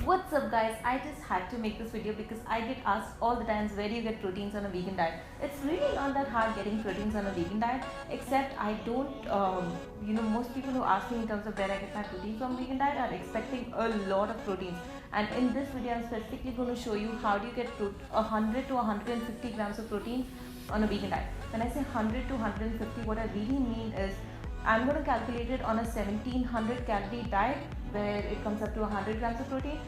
What's up guys, I just had to make this video because I get asked all the times where do you get proteins on a vegan diet. It's really not that hard getting proteins on a vegan diet, except I don't, most people who ask me in terms of where I get my protein from vegan diet are expecting a lot of proteins. And in this video I'm specifically going to show you how do you get 100 to 150 grams of protein on a vegan diet. When I say 100 to 150, what I really mean is I'm going to calculate it on a 1700 calorie diet where it comes up to 100 grams of protein.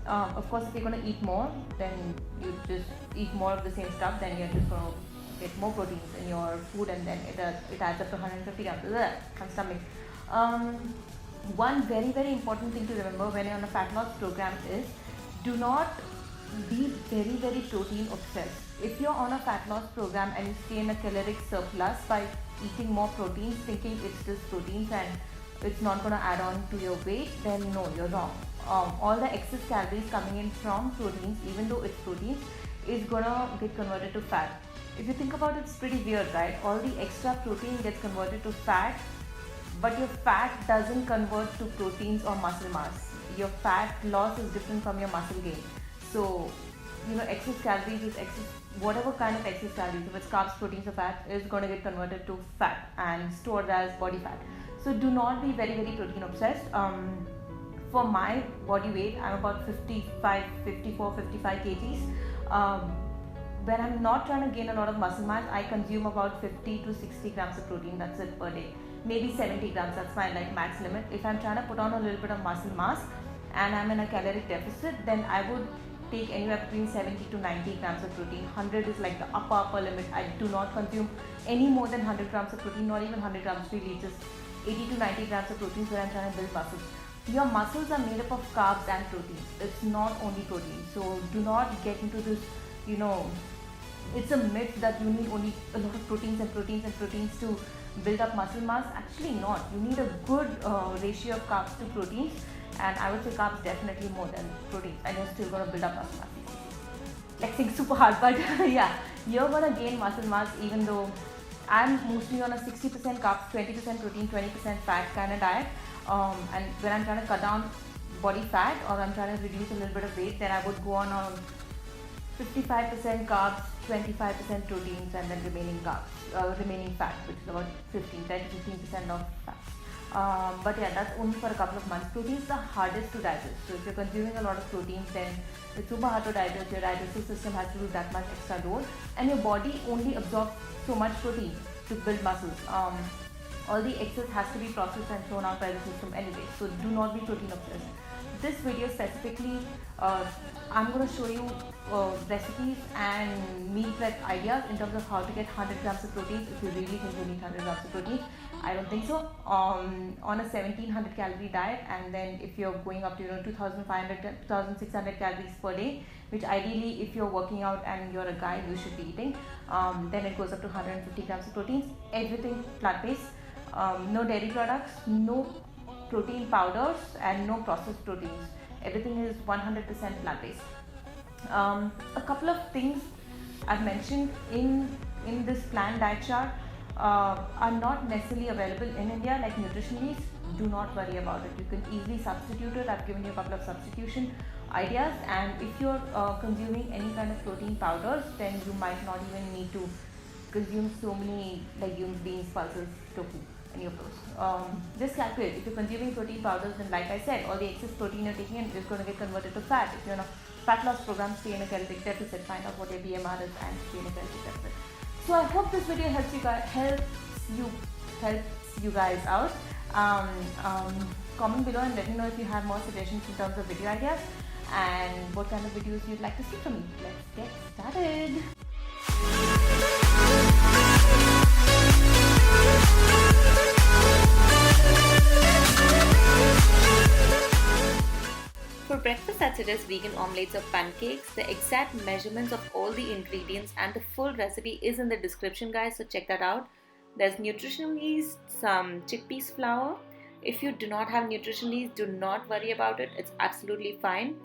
Of course, if you're going to eat more, then you just eat more of the same stuff, then you're just going to get more proteins in your food, and then it adds up to 150 grams. Ugh, I'm stomach. One very important thing to remember when you're on a fat loss program is do not be very protein obsessed. If you're on a fat loss program and you stay in a caloric surplus by eating more proteins thinking it's just proteins and it's not going to add on to your weight, then no, you're wrong. All the excess calories coming in from proteins, even though it's proteins, is going to get converted to fat. If you think about it, it's pretty weird, right? All the extra protein gets converted to fat, but your fat doesn't convert to proteins or muscle mass. Your fat loss is different from your muscle gain. So, excess calories is excess, whatever kind of excess calories, if it's carbs, proteins or fat, is going to get converted to fat and stored as body fat. So do not be very protein obsessed. For my body weight, I'm about 54, 55 kgs. When I'm not trying to gain a lot of muscle mass, I consume about 50 to 60 grams of protein, that's it, per day. Maybe 70 grams, that's my max limit. If I'm trying to put on a little bit of muscle mass and I'm in a caloric deficit, then I would take anywhere between 70 to 90 grams of protein. 100 is like the upper limit. I do not consume any more than 100 grams of protein, not even 100 grams, really just 80 to 90 grams of protein when I'm trying to build muscles. Your muscles are made up of carbs and proteins. It's not only protein. So do not get into this, it's a myth that you need only a lot of proteins to build up muscle mass. Actually not. You need a good ratio of carbs to proteins, and I would say carbs definitely more than proteins, and you're still going to build up muscle mass. Flexing super hard, but yeah, you're going to gain muscle mass even though I'm mostly on a 60% carbs, 20% protein, 20% fat kind of diet. And when I'm trying to cut down body fat or I'm trying to reduce a little bit of weight, then I would go on 55% carbs, 25% proteins, and then remaining fat, which is about 10 to 15% of fat. But yeah, that's only for a couple of months. Protein is the hardest to digest. So if you're consuming a lot of proteins, then it's super hard to digest. Your digestive system has to do that much extra load, and your body only absorbs so much protein to build muscles. All the excess has to be processed and thrown out by the system anyway. So do not be protein obsessed. This video specifically, I'm going to show you recipes and meal prep ideas in terms of how to get 100 grams of protein if you really think you need 100 grams of protein. I don't think so. On a 1700 calorie diet, and then if you're going up to 2500 to 2600 calories per day, which ideally if you're working out and you're a guy you should be eating, then it goes up to 150 grams of proteins. Everything plant-based, no dairy products, no protein powders, and no processed proteins. Everything is 100% plant-based. A couple of things I've mentioned in this planned diet chart are not necessarily available in India, like Nutritional. Do not worry about it. You can easily substitute it. I've given you a couple of substitution ideas, and if you're consuming any kind of protein powders, then you might not even need to consume so many legumes, beans, pulses, tofu, any of those. Just calculate. If you're consuming protein powders, then like I said, all the excess protein you're taking in is going to get converted to fat. If you're in a fat loss program, stay in a caloric deficit, find out what your BMR is and stay in a caloric deficit. So I hope this video helps you guys out. Comment below and let me know if you have more suggestions in terms of video ideas and what kind of videos you'd like to see from me. Let's get started. For breakfast, I suggest vegan omelets or pancakes. The exact measurements of all the ingredients and the full recipe is in the description, guys, so check that out. There's nutritional yeast, some chickpeas flour. If you do not have nutritional yeast, do not worry about it. It's absolutely fine.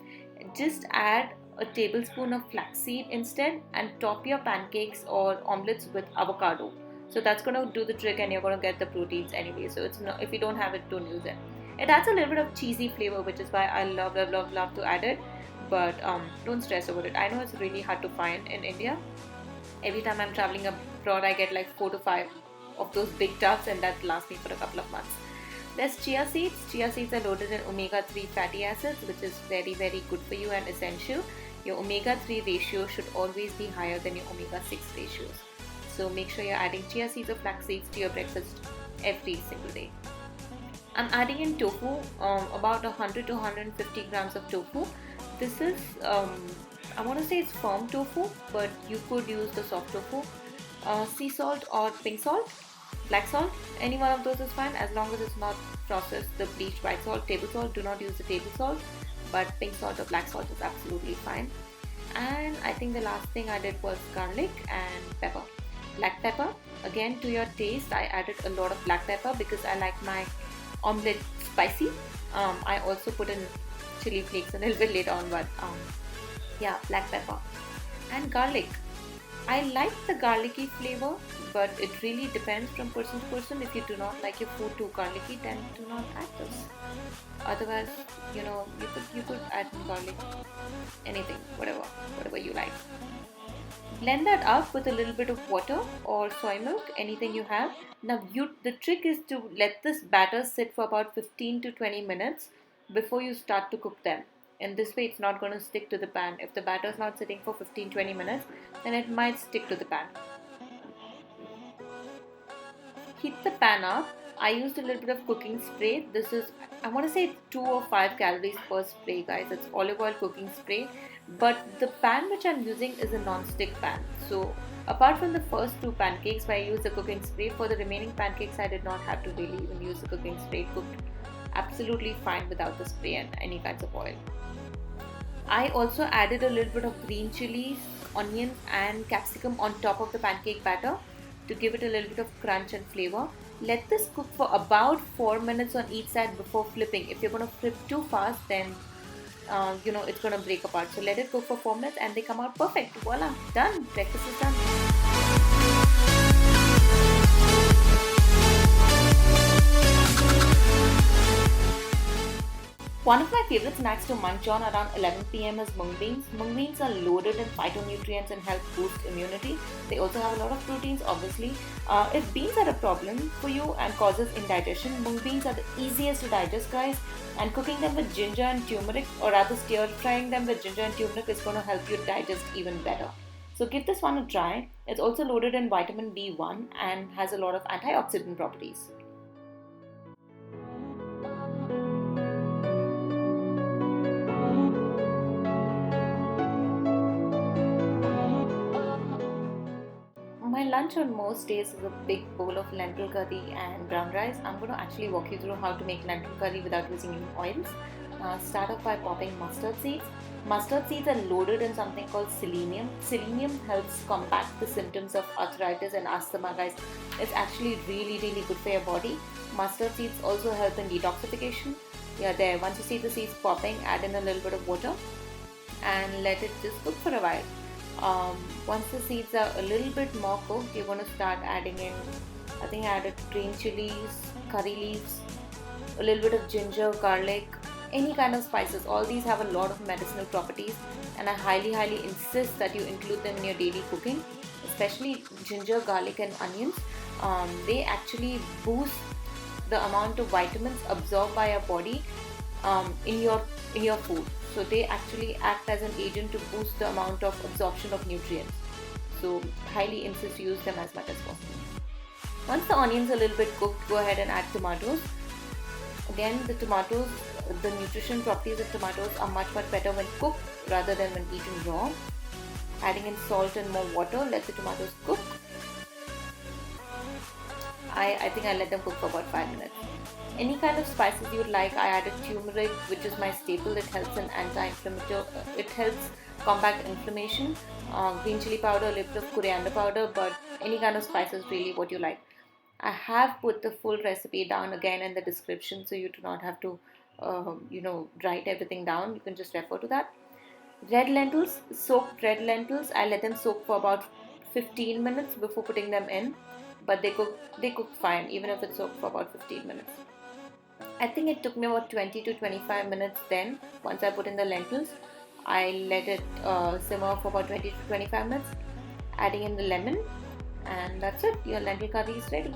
Just add a tablespoon of flaxseed instead and top your pancakes or omelets with avocado. So that's going to do the trick, and you're going to get the proteins anyway. So it's not, if you don't have it, don't use it. It adds a little bit of cheesy flavor, which is why I love to add it. But don't stress over it. I know it's really hard to find in India. Every time I'm traveling abroad, I get like 4 to 5 of those big tubs, and that lasts me for a couple of months. There's chia seeds. Chia seeds are loaded in omega-3 fatty acids, which is very good for you and essential. Your omega-3 ratio should always be higher than your omega-6 ratios. So make sure you're adding chia seeds or flax seeds to your breakfast every single day. I'm adding in tofu, about 100 to 150 grams of tofu. This is, I want to say it's firm tofu, but you could use the soft tofu. Sea salt or pink salt, black salt, any one of those is fine as long as it's not processed. The bleached white salt, table salt, do not use the table salt, but pink salt or black salt is absolutely fine. And I think the last thing I did was garlic and pepper. Black pepper, again to your taste. I added a lot of black pepper because I like my omelette spicy. I also put in chili flakes a little bit later on, but yeah, black pepper and garlic. I like the garlicky flavor, but it really depends from person to person. If you do not like your food too garlicky, then do not add this. Otherwise, you could add garlic, anything, whatever you like. Blend that up with a little bit of water or soy milk, anything you have. Now the trick is to let this batter sit for about 15 to 20 minutes before you start to cook them. And this way it's not going to stick to the pan. If the batter is not sitting for 15-20 minutes, then it might stick to the pan. Heat the pan up. I used a little bit of cooking spray. This is, I want to say 2 or 5 calories per spray, guys. It's olive oil cooking spray. But the pan which I'm using is a non-stick pan. So apart from the first 2 pancakes where I used the cooking spray, for the remaining pancakes I did not have to really even use the cooking spray. It cooked absolutely fine without the spray and any kinds of oil. I also added a little bit of green chillies, onions and capsicum on top of the pancake batter to give it a little bit of crunch and flavor. Let this cook for about 4 minutes on each side before flipping. If you're going to flip too fast, then it's going to break apart. So let it cook for 4 minutes and they come out perfect. Voila, done. Breakfast is done. One of my favorite snacks to munch on around 11 p.m. is mung beans. Mung beans are loaded in phytonutrients and help boost immunity. They also have a lot of proteins, obviously. If beans are a problem for you and causes indigestion, mung beans are the easiest to digest, guys. And cooking them with ginger and turmeric, or rather stir frying them with ginger and turmeric, is going to help you digest even better. So give this one a try. It's also loaded in vitamin B1 and has a lot of antioxidant properties. My lunch on most days is a big bowl of lentil curry and brown rice. I'm going to actually walk you through how to make lentil curry without using any oils. Start off by popping mustard seeds. Mustard seeds are loaded in something called selenium. Selenium helps combat the symptoms of arthritis and asthma, guys. It's actually really good for your body. Mustard seeds also help in detoxification. Yeah, there. Once you see the seeds popping, add in a little bit of water and let it just cook for a while. Once the seeds are a little bit more cooked, you're going to start adding in, I think I added green chilies, curry leaves, a little bit of ginger, garlic, any kind of spices. All these have a lot of medicinal properties and I highly insist that you include them in your daily cooking, especially ginger, garlic and onions. They actually boost the amount of vitamins absorbed by your body in your food. So they actually act as an agent to boost the amount of absorption of nutrients. So highly insist you use them as much as possible. Once the onions are a little bit cooked, go ahead and add tomatoes. Again, the nutrition properties of tomatoes are much better when cooked rather than when eaten raw. Adding in salt and more water, let the tomatoes cook. I think I let them cook for about 5 minutes. Any kind of spices you would like, I added turmeric, which is my staple. It helps in anti-inflammatory. It helps combat inflammation. Green chili powder, a little bit of coriander powder, but any kind of spices really what you like. I have put the full recipe down again in the description, so you do not have to, write everything down. You can just refer to that. Red lentils, soaked red lentils. I let them soak for about 15 minutes before putting them in, but they cook fine even if it's soaked for about 15 minutes. I think it took me about 20 to 25 minutes then. Once I put in the lentils, I let it simmer for about 20 to 25 minutes, adding in the lemon, and that's it. Your lentil curry is ready.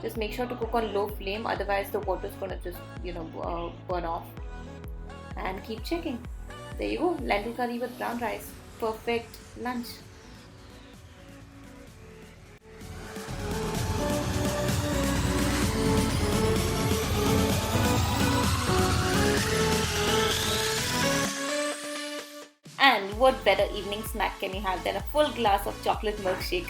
Just make sure to cook on low flame, otherwise the water is gonna just burn off. And keep checking. There you go, lentil curry with brown rice. Perfect lunch. And what better evening snack can you have than a full glass of chocolate milkshake?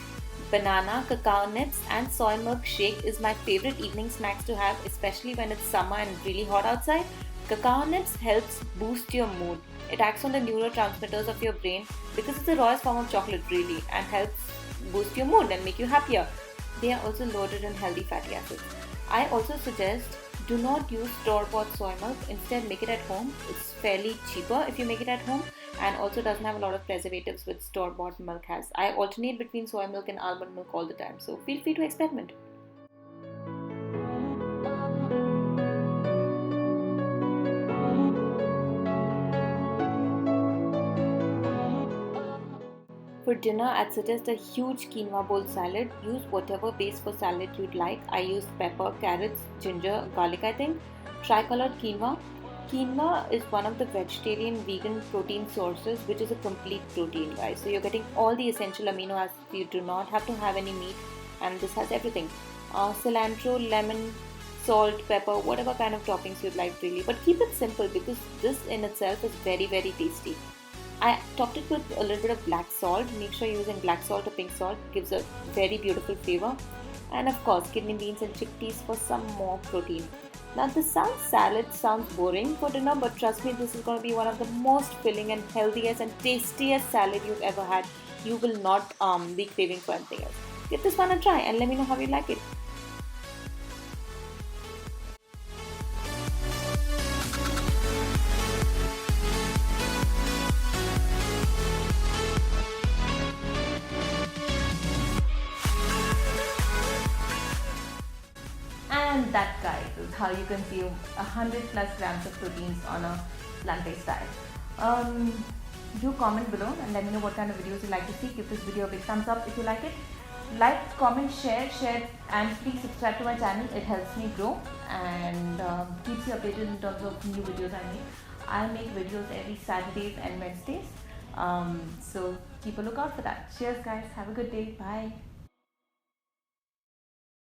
Banana, cacao nibs, and soy milk shake is my favorite evening snacks to have, especially when it's summer and really hot outside. Cacao nibs helps boost your mood. It acts on the neurotransmitters of your brain because it's the rawest form of chocolate, really, and helps boost your mood and make you happier. They are also loaded in healthy fatty acids. I also suggest do not use store-bought soy milk. Instead, make it at home. It's fairly cheaper if you make it at home, and also doesn't have a lot of preservatives which store-bought milk has. I alternate between soy milk and almond milk all the time, so feel free to experiment. For dinner, I'd suggest a huge quinoa bowl salad. Use whatever base for salad you'd like. I used pepper, carrots, ginger, garlic, I think. Tricolored quinoa. Quinoa is one of the vegetarian vegan protein sources, which is a complete protein, guys. So you're getting all the essential amino acids. You do not have to have any meat, and this has everything. Cilantro, lemon, salt, pepper, whatever kind of toppings you'd like, really. But keep it simple because this in itself is very, very tasty. I topped it with a little bit of black salt. Make sure you're using black salt or pink salt. Gives a very beautiful flavor. And of course, kidney beans and chickpeas for some more protein. Now this salad sounds boring for dinner, but trust me, this is going to be one of the most filling and healthiest and tastiest salad you've ever had. You will not be craving for anything else. Give this one a try and let me know how you like it. And that, guys, is how you consume 100 plus grams of proteins on a plant-based diet. Do comment below and let me know what kind of videos you like to see. Give this video a big thumbs up if you like it. Like, comment, share, and please subscribe to my channel. It helps me grow and keeps you updated in terms of new videos I make. I make videos every Saturdays and Wednesdays. So keep a lookout for that. Cheers, guys. Have a good day. Bye.